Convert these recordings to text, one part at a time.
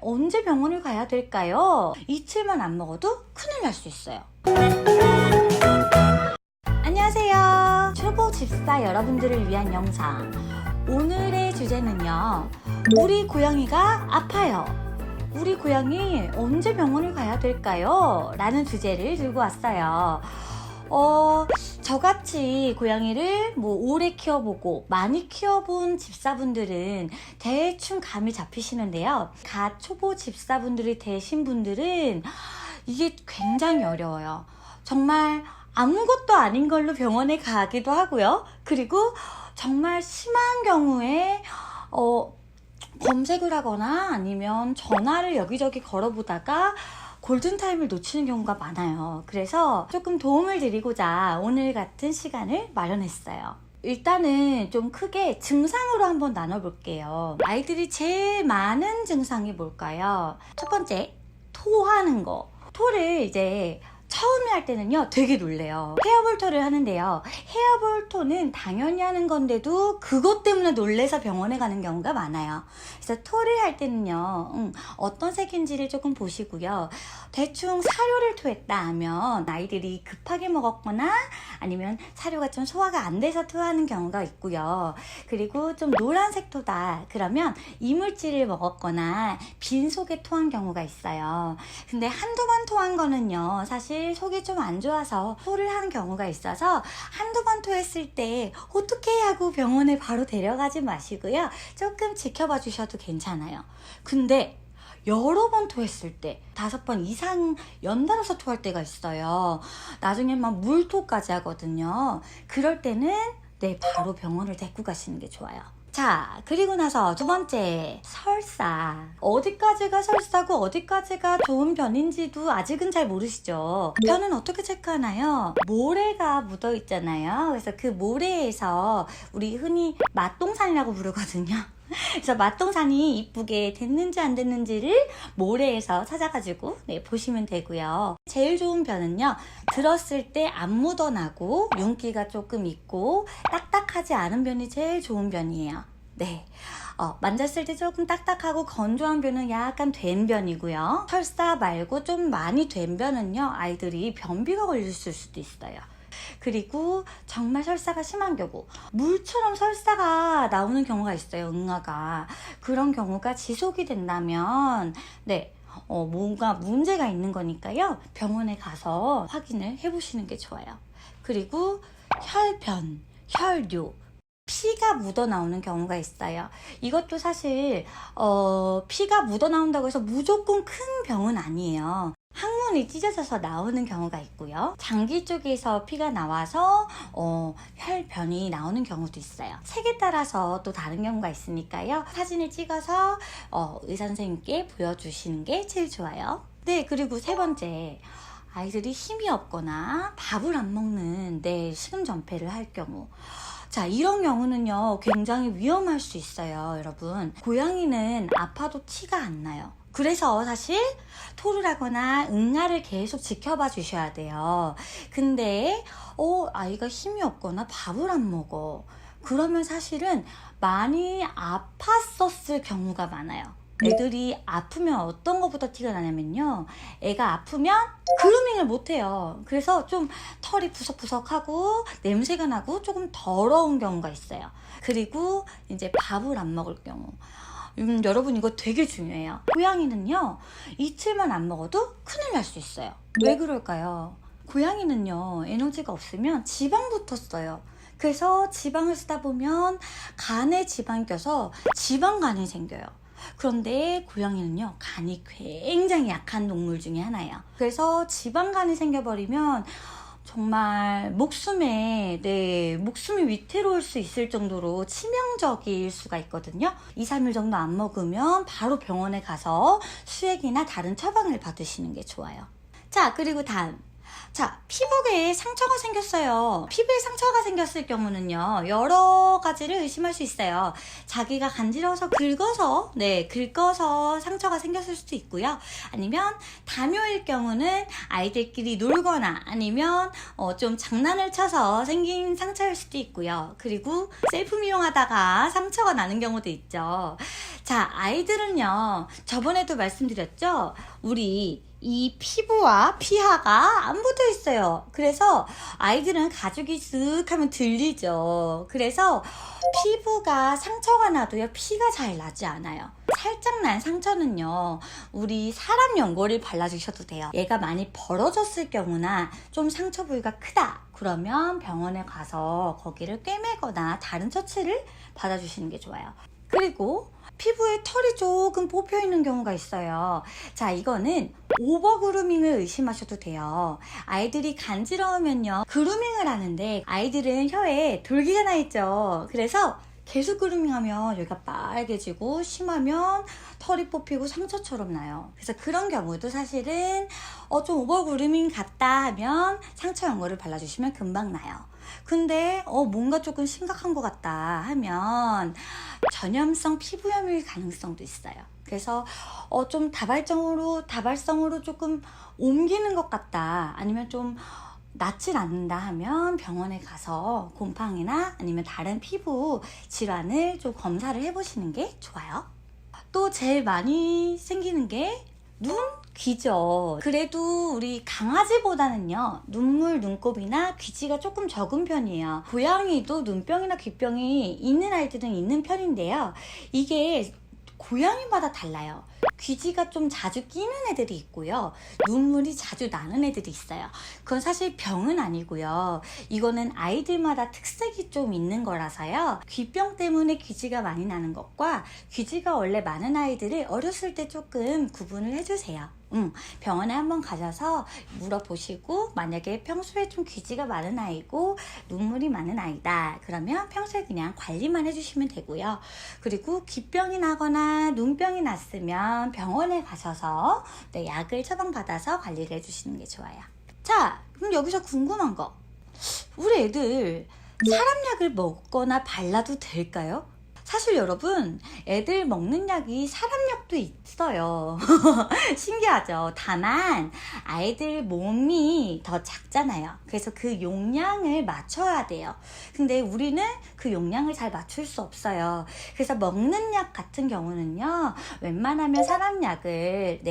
언제 병원을 가야 될까요? 이틀만 안 먹어도 큰일 날 수 있어요. 안녕하세요. 초보 집사 여러분들을 위한 영상. 오늘의 주제는요, 우리 고양이가 아파요. 우리 고양이 언제 병원을 가야 될까요? 라는 주제를 들고 왔어요. 저같이 고양이를 오래 키워보고 많이 키워본 집사분들은 대충 감이 잡히시는데요. 갓 초보 집사분들이 되신 분들은 이게 굉장히 어려워요. 정말 아무것도 아닌 걸로 병원에 가기도 하고요. 그리고 정말 심한 경우에 검색을 하거나 아니면 전화를 여기저기 걸어보다가 골든타임을 놓치는 경우가 많아요. 그래서 조금 도움을 드리고자 오늘 같은 시간을 마련했어요. 일단은 좀 크게 증상으로 한번 나눠볼게요. 아이들이 제일 많은 증상이 뭘까요? 첫 번째, 토하는 거. 토를 이제 처음에 할 때는요 되게 놀래요. 헤어볼토를 하는데요, 헤어볼토는 당연히 하는 건데도 그것 때문에 놀래서 병원에 가는 경우가 많아요. 그래서 토를 할 때는요 어떤 색인지를 조금 보시고요. 대충 사료를 토했다 하면 아이들이 급하게 먹었거나 아니면 사료가 좀 소화가 안 돼서 토하는 경우가 있고요. 그리고 좀 노란색 토다 그러면 이물질을 먹었거나 빈속에 토한 경우가 있어요. 근데 한두 번 토한 거는요 사실 속이 좀 안 좋아서 토를 하는 경우가 있어서 한두 번 토했을 때 어떻게 하고 병원에 바로 데려가지 마시고요. 조금 지켜봐 주셔도 괜찮아요. 근데 여러 번 토했을 때 5번 이상 연달아서 토할 때가 있어요. 나중에 막 물토까지 하거든요. 그럴 때는 바로 병원을 데리고 가시는 게 좋아요. 자, 그리고 나서 두 번째, 설사. 어디까지가 설사고 어디까지가 좋은 변인지도 아직은 잘 모르시죠? 변은 어떻게 체크하나요? 모래가 묻어 있잖아요. 그래서 그 모래에서 우리 흔히 맛동산이라고 부르거든요. 그래서 맛동산이 이쁘게 됐는지 안 됐는지를 모래에서 찾아가지고 보시면 되고요. 제일 좋은 변은요, 들었을 때 안 묻어나고 윤기가 조금 있고 딱딱하지 않은 변이 제일 좋은 변이에요. 만졌을 때 조금 딱딱하고 건조한 변은 약간 된 변이고요. 설사 말고 좀 많이 된 변은요, 아이들이 변비가 걸릴 수도 있어요. 그리고 정말 설사가 심한 경우, 물처럼 설사가 나오는 경우가 있어요. 응아가. 그런 경우가 지속이 된다면 뭔가 문제가 있는 거니까요, 병원에 가서 확인을 해보시는 게 좋아요. 그리고 혈변, 혈뇨, 피가 묻어나오는 경우가 있어요. 이것도 사실 피가 묻어나온다고 해서 무조건 큰 병은 아니에요. 항문이 찢어져서 나오는 경우가 있고요. 장기 쪽에서 피가 나와서 혈변이 나오는 경우도 있어요. 색에 따라서 또 다른 경우가 있으니까요. 사진을 찍어서 의사 선생님께 보여주시는 게 제일 좋아요. 그리고 세 번째, 아이들이 힘이 없거나 밥을 안 먹는 식음 전폐를 할 경우. 자, 이런 경우는요 굉장히 위험할 수 있어요. 여러분, 고양이는 아파도 티가 안 나요. 그래서 사실 토를 하거나 응아를 계속 지켜봐 주셔야 돼요. 근데 아이가 힘이 없거나 밥을 안 먹어, 그러면 사실은 많이 아팠었을 경우가 많아요. 애들이 아프면 어떤 것보다 티가 나냐면요, 애가 아프면 그루밍을 못해요. 그래서 좀 털이 푸석푸석하고 냄새가 나고 조금 더러운 경우가 있어요. 그리고 이제 밥을 안 먹을 경우, 여러분 이거 되게 중요해요. 고양이는요 이틀만 안 먹어도 큰일 날 수 있어요. 왜 그럴까요? 고양이는요 에너지가 없으면 지방부터 써요. 그래서 지방을 쓰다 보면 간에 지방이 껴서 지방간이 생겨요. 그런데 고양이는요 간이 굉장히 약한 동물 중에 하나예요. 그래서 지방간이 생겨버리면 정말 목숨이 위태로울 수 있을 정도로 치명적일 수가 있거든요. 2-3일 정도 안 먹으면 바로 병원에 가서 수액이나 다른 처방을 받으시는 게 좋아요. 자, 그리고 다음, 자, 피부에 상처가 생겼어요. 피부에 상처가 생겼을 경우는요, 여러 가지를 의심할 수 있어요. 자기가 간지러워서 긁어서 상처가 생겼을 수도 있고요. 아니면 다묘일 경우는 아이들끼리 놀거나 아니면 좀 장난을 쳐서 생긴 상처일 수도 있고요. 그리고 셀프 미용하다가 상처가 나는 경우도 있죠. 자, 아이들은요, 저번에도 말씀드렸죠? 우리 이 피부와 피하가 안 붙어 있어요. 그래서 아이들은 가죽이 쓱 하면 들리죠. 그래서 피부가 상처가 나도요, 피가 잘 나지 않아요. 살짝 난 상처는요, 우리 사람 연고를 발라주셔도 돼요. 얘가 많이 벌어졌을 경우나 좀 상처 부위가 크다 그러면 병원에 가서 거기를 꿰매거나 다른 처치를 받아주시는 게 좋아요. 그리고 피부에 털이 조금 뽑혀 있는 경우가 있어요. 자, 이거는 오버 그루밍을 의심하셔도 돼요. 아이들이 간지러우면요, 그루밍을 하는데 아이들은 혀에 돌기가 나 있죠. 그래서 계속 그루밍하면 여기가 빨개지고 심하면 털이 뽑히고 상처처럼 나요. 그래서 그런 경우도 사실은 좀 오버 그루밍 같다 하면 상처 연고를 발라주시면 금방 나요. 근데 뭔가 조금 심각한 것 같다 하면 전염성 피부염일 가능성도 있어요. 그래서 좀 다발성으로 조금 옮기는 것 같다, 아니면 좀 낫질 않는다 하면 병원에 가서 곰팡이나 아니면 다른 피부 질환을 좀 검사를 해보시는 게 좋아요. 또 제일 많이 생기는 게 눈, 귀죠. 그래도 우리 강아지보다는요, 눈물, 눈곱이나 귀지가 조금 적은 편이에요. 고양이도 눈병이나 귀병이 있는 아이들은 있는 편인데요, 이게 고양이마다 달라요. 귀지가 좀 자주 끼는 애들이 있고요, 눈물이 자주 나는 애들이 있어요. 그건 사실 병은 아니고요, 이거는 아이들마다 특색이 좀 있는 거라서요. 귀병 때문에 귀지가 많이 나는 것과 귀지가 원래 많은 아이들을 어렸을 때 조금 구분을 해주세요. 병원에 한번 가셔서 물어보시고, 만약에 평소에 좀 귀지가 많은 아이고 눈물이 많은 아이다 그러면 평소에 그냥 관리만 해주시면 되고요. 그리고 귀병이 나거나 눈병이 났으면 병원에 가셔서 약을 처방받아서 관리를 해주시는 게 좋아요. 자, 그럼 여기서 궁금한 거, 우리 애들 사람 약을 먹거나 발라도 될까요? 사실 여러분, 애들 먹는 약이 사람 약도 있어요. 신기하죠? 다만 아이들 몸이 더 작잖아요. 그래서 그 용량을 맞춰야 돼요. 근데 우리는 그 용량을 잘 맞출 수 없어요. 그래서 먹는 약 같은 경우는요, 웬만하면 사람 약을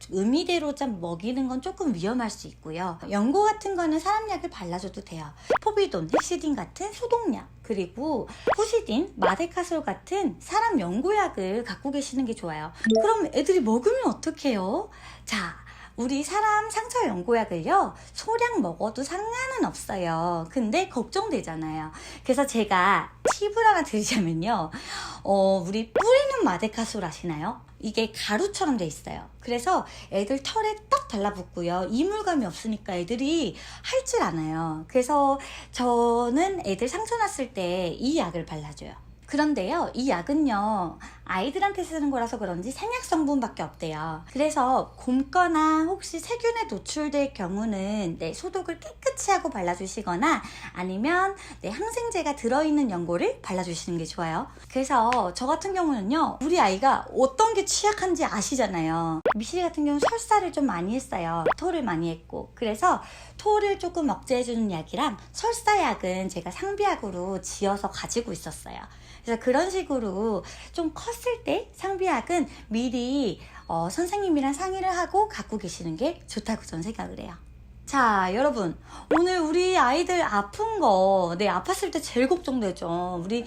의미대로 좀 먹이는 건 조금 위험할 수 있고요. 연고 같은 거는 사람 약을 발라줘도 돼요. 포비돈, 헥시딘 같은 소독약, 그리고 호시딘, 마데카솔 같은 사람 연고약을 갖고 계시는 게 좋아요. 그럼 애들이 먹으면 어떡해요? 자, 우리 사람 상처 연고약을요, 소량 먹어도 상관은 없어요. 근데 걱정되잖아요. 그래서 제가 팁을 하나 드리자면요, 우리 뿌리는 마데카솔 아시나요? 이게 가루처럼 돼 있어요. 그래서 애들 털에 딱 달라붙고요, 이물감이 없으니까 애들이 핥질 않아요. 그래서 저는 애들 상처 났을 때 이 약을 발라줘요. 그런데요, 이 약은요, 아이들한테 쓰는 거라서 그런지 생약 성분밖에 없대요. 그래서 곰거나 혹시 세균에 노출될 경우는 소독을 깨끗이 하고 발라주시거나 아니면 항생제가 들어있는 연고를 발라주시는 게 좋아요. 그래서 저 같은 경우는요, 우리 아이가 어떤 게 취약한지 아시잖아요. 미시 같은 경우는 설사를 좀 많이 했어요. 토를 많이 했고. 그래서 토를 조금 억제해주는 약이랑 설사약은 제가 상비약으로 지어서 가지고 있었어요. 그래서 그런 식으로 좀 컸을 때 상비약은 미리 선생님이랑 상의를 하고 갖고 계시는 게 좋다고 저는 생각을 해요. 자, 여러분, 오늘 우리 아이들 아픈 거, 아팠을 때 제일 걱정되죠. 우리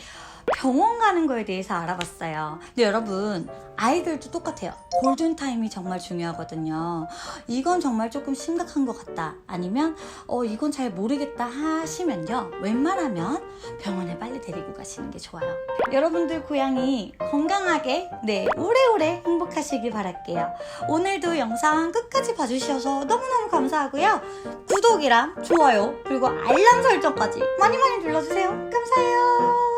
병원 가는 거에 대해서 알아봤어요. 근데 여러분, 아이들도 똑같아요. 골든타임이 정말 중요하거든요. 이건 정말 조금 심각한 것 같다, 아니면 이건 잘 모르겠다 하시면요, 웬만하면 병원에 빨리 데리고 가시는 게 좋아요. 여러분들 고양이 건강하게 오래오래 행복하시길 바랄게요. 오늘도 영상 끝까지 봐주셔서 너무너무 감사하고요. 구독이랑 좋아요 그리고 알람 설정까지 많이 눌러주세요. 감사해요.